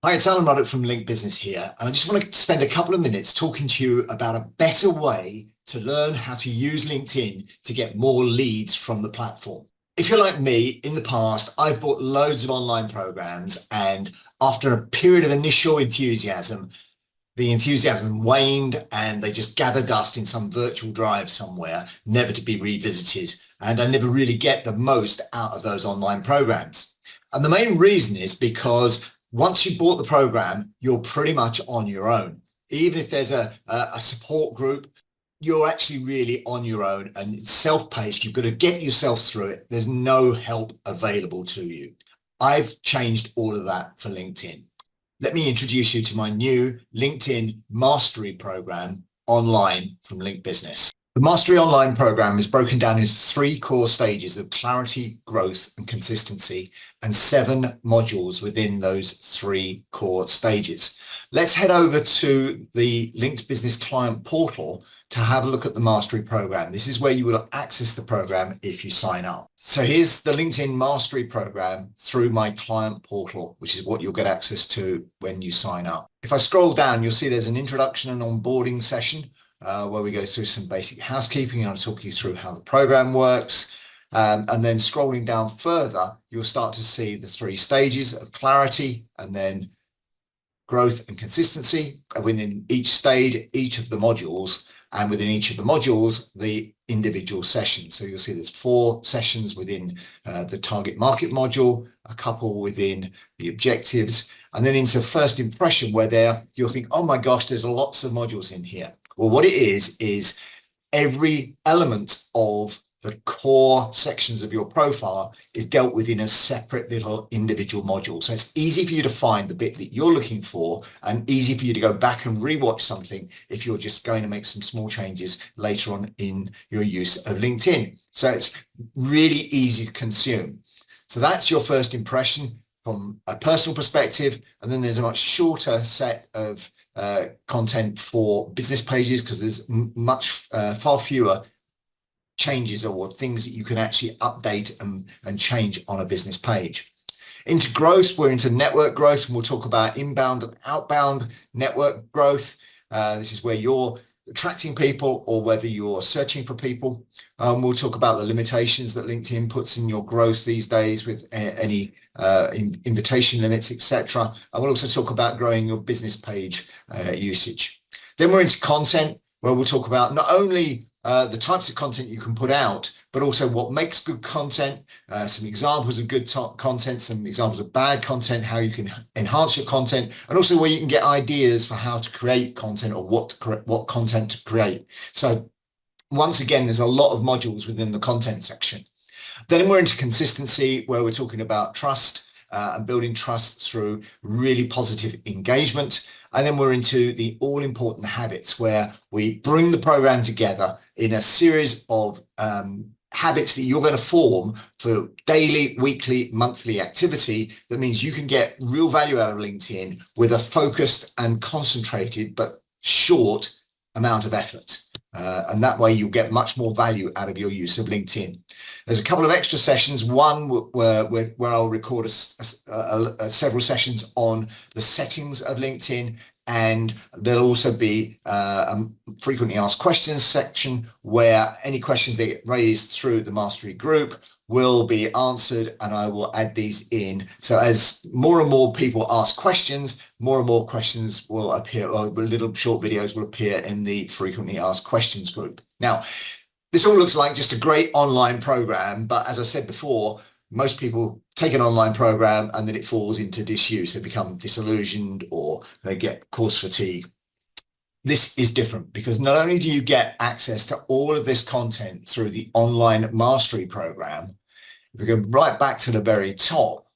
Hi, it's Alan Ruddock from Link Business here, and I just want to spend a couple of minutes talking to you about a better way to learn how to use LinkedIn to get more leads from the platform. If you're like me, in the past, I've bought loads of online programs, and after a period of initial enthusiasm, the enthusiasm waned and they just gather dust in some virtual drive somewhere, never to be revisited. And I never really get the most out of those online programs. And the main reason is because once you bought the program, you're pretty much on your own. Even if there's a support group, you're actually really on your own and it's self-paced. You've got to get yourself through it. There's no help available to you. I've changed all of that for LinkedIn. Let me introduce you to my new LinkedIn Mastery program online from Link Business. The Mastery Online program is broken down into 3 core stages of clarity, growth, and consistency, and 7 modules within those 3 core stages. Let's head over to the Linked Business Client Portal to have a look at the Mastery program. This is where you will access the program if you sign up. So here's the LinkedIn Mastery program through my client portal, which is what you'll get access to when you sign up. If I scroll down, you'll see there's an introduction and onboarding session where we go through some basic housekeeping and I'll talk you through how the program works. And then scrolling down further, you'll start to see the 3 stages of clarity and then growth and consistency within each stage, each of the modules, and within each of the modules, the individual sessions. So you'll see there's 4 sessions within the target market module, a couple within the objectives, and then into first impression where you'll think, oh my gosh, there's lots of modules in here. Well, what it is every element of the core sections of your profile is dealt with in a separate little individual module. So it's easy for you to find the bit that you're looking for and easy for you to go back and rewatch something if you're just going to make some small changes later on in your use of LinkedIn. So it's really easy to consume. So that's your first impression from a personal perspective. And then there's a much shorter set of content for business pages because there's far fewer changes or things that you can actually update and change on a business page. Into growth, we're into network growth, and we'll talk about inbound and outbound network growth. This is where you're attracting people or whether you're searching for people. We'll talk about the limitations that LinkedIn puts in your growth these days with any invitation limits, etc. And we'll also talk about growing your business page usage. Then we're into content, where we'll talk about not only the types of content you can put out, but also what makes good content, some examples of good content, some examples of bad content, how you can enhance your content, and also where you can get ideas for how to create content or what content to create. So once again, there's a lot of modules within the content section. Then we're into consistency, where we're talking about trust and building trust through really positive engagement. And then we're into the all-important habits, where we bring the program together in a series of habits that you're going to form for daily, weekly, monthly activity. That means you can get real value out of LinkedIn with a focused and concentrated but short amount of effort. And that way you'll get much more value out of your use of LinkedIn. There's a couple of extra sessions, one where I'll record several sessions on the settings of LinkedIn, and there'll also be a frequently asked questions section where any questions that get raised through the Mastery group will be answered, and I will add these in. So as more and more people ask questions, more and more questions will appear, or little short videos will appear in the frequently asked questions group. Now, this all looks like just a great online program, but as I said before, most people take an online program and then it falls into disuse. They become disillusioned or they get course fatigue. This is different because not only do you get access to all of this content through the online mastery program, if we go right back to the very top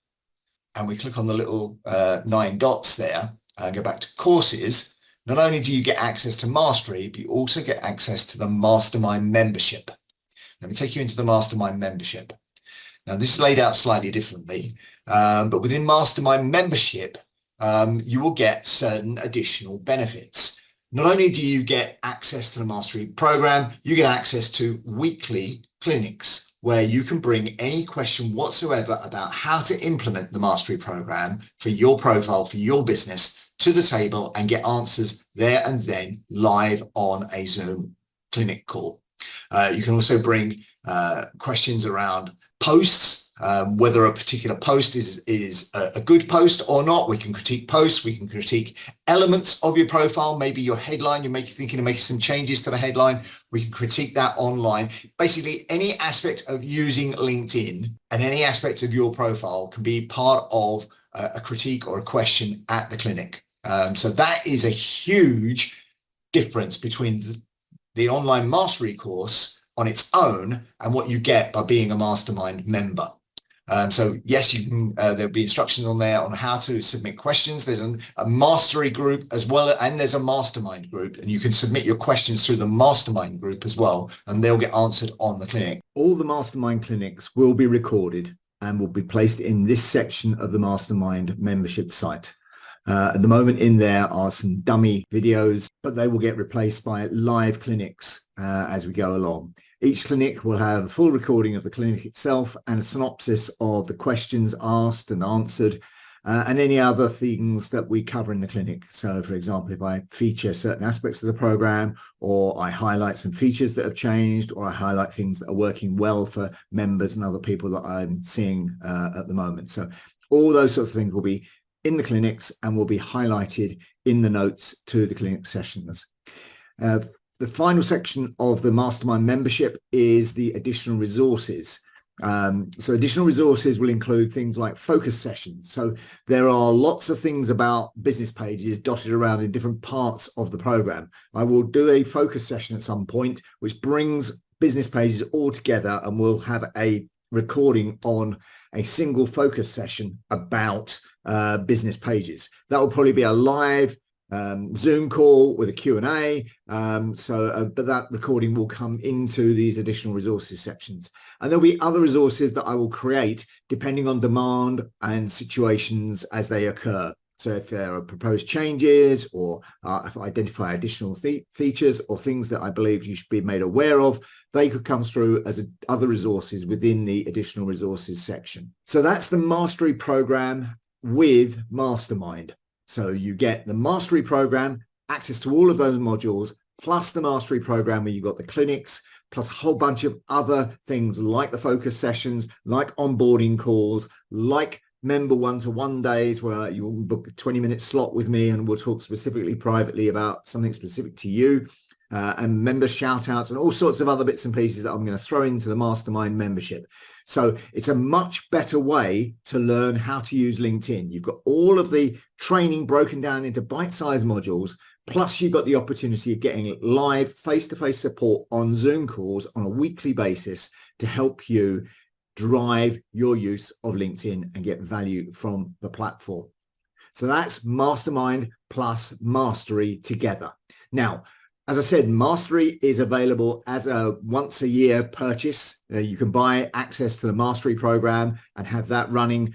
and we click on the little 9 dots there and go back to courses, not only do you get access to mastery, but you also get access to the Mastermind membership. Let me take you into the Mastermind membership. Now, this is laid out slightly differently, but within Mastermind membership, you will get certain additional benefits. Not only do you get access to the Mastery program, you get access to weekly clinics where you can bring any question whatsoever about how to implement the mastery program for your profile, for your business, to the table and get answers there and then live on a Zoom clinic call. You can also bring questions around posts, whether a particular post is a good post or not. We can critique posts, we can critique elements of your profile, maybe your headline, you're thinking of making some changes to the headline, we can critique that online. Basically, any aspect of using LinkedIn and any aspect of your profile can be part of a critique or a question at the clinic. So that is a huge difference between the online mastery course on its own and what you get by being a Mastermind member. So yes, you can. There'll be instructions on there on how to submit questions. There's a mastery group as well, and there's a mastermind group, and you can submit your questions through the mastermind group as well, and they'll get answered on the clinic. All the mastermind clinics will be recorded and will be placed in this section of the Mastermind membership site. At the moment in there are some dummy videos, but they will get replaced by live clinics as we go along. Each clinic will have a full recording of the clinic itself and a synopsis of the questions asked and answered and any other things that we cover in the clinic. So, for example, if I feature certain aspects of the program, or I highlight some features that have changed, or I highlight things that are working well for members and other people that I'm seeing at the moment. So all those sorts of things will be in the clinics and will be highlighted in the notes to the clinic sessions. The final section of the Mastermind membership is the additional resources. So additional resources will include things like focus sessions. So there are lots of things about business pages dotted around in different parts of the program. I will do a focus session at some point, which brings business pages all together, and we'll have a recording on a single focus session about business pages. That will probably be a live Zoom call with a Q&A. But that recording will come into these additional resources sections. And there'll be other resources that I will create depending on demand and situations as they occur. So if there are proposed changes, or if I identify additional features or things that I believe you should be made aware of, they could come through as other resources within the additional resources section. So that's the mastery program with Mastermind. So you get the mastery program, access to all of those modules, plus the mastery program where you've got the clinics, plus a whole bunch of other things like the focus sessions, like onboarding calls, like member one-to-one days where you will book a 20-minute slot with me and we'll talk specifically privately about something specific to you, and member shout-outs and all sorts of other bits and pieces that I'm going to throw into the Mastermind membership. So it's a much better way to learn how to use LinkedIn. You've got all of the training broken down into bite-sized modules, plus you've got the opportunity of getting live face-to-face support on Zoom calls on a weekly basis to help you drive your use of LinkedIn and get value from the platform. So that's Mastermind plus Mastery together. Now, as I said, Mastery is available as a once a year purchase. You can buy access to the Mastery program and have that running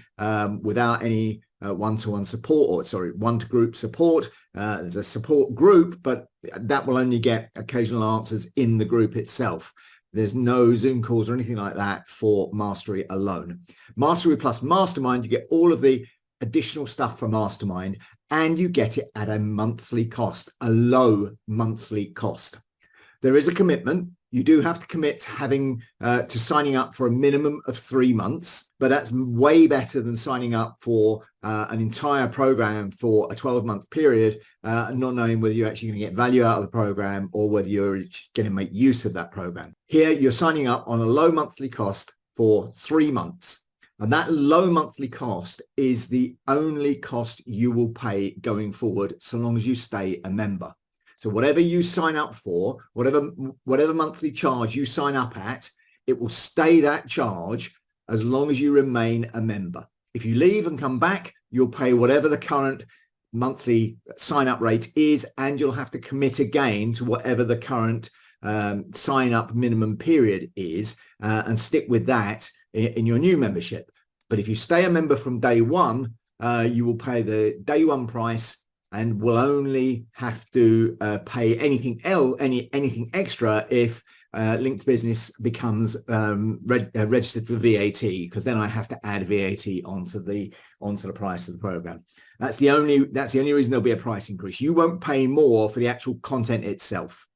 without any one-to-one support, or one-to-group support. There's a support group, but that will only get occasional answers in the group itself. There's no Zoom calls or anything like that for Mastery alone. Mastery plus Mastermind, you get all of the additional stuff from Mastermind, and you get it at a monthly cost, a low monthly cost. There is a commitment. You do have to commit to having to signing up for a minimum of 3 months, but that's way better than signing up for an entire program for a 12-month period and not knowing whether you're actually going to get value out of the program or whether you're going to make use of that program. Here, you're signing up on a low monthly cost for 3 months. And that low monthly cost is the only cost you will pay going forward, so long as you stay a member. So whatever you sign up for, whatever monthly charge you sign up at, it will stay that charge as long as you remain a member. If you leave and come back, you'll pay whatever the current monthly sign up rate is, and you'll have to commit again to whatever the current sign up minimum period is, and stick with that in your new membership. But if you stay a member from day one, you will pay the day one price and will only have to pay anything extra if Linked Business becomes registered for VAT, because then I have to add VAT onto the price of the program. That's the only reason there'll be a price increase. You won't pay more for the actual content itself.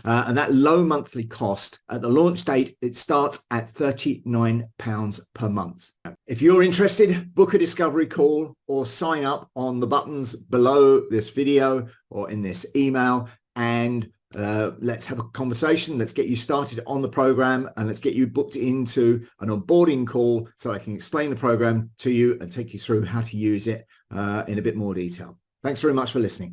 And that low monthly cost at the launch date, it starts at £39 per month. If you're interested, book a discovery call or sign up on the buttons below this video or in this email, and let's have a conversation. Let's get you started on the program, and let's get you booked into an onboarding call so I can explain the program to you and take you through how to use it in a bit more detail. Thanks very much for listening.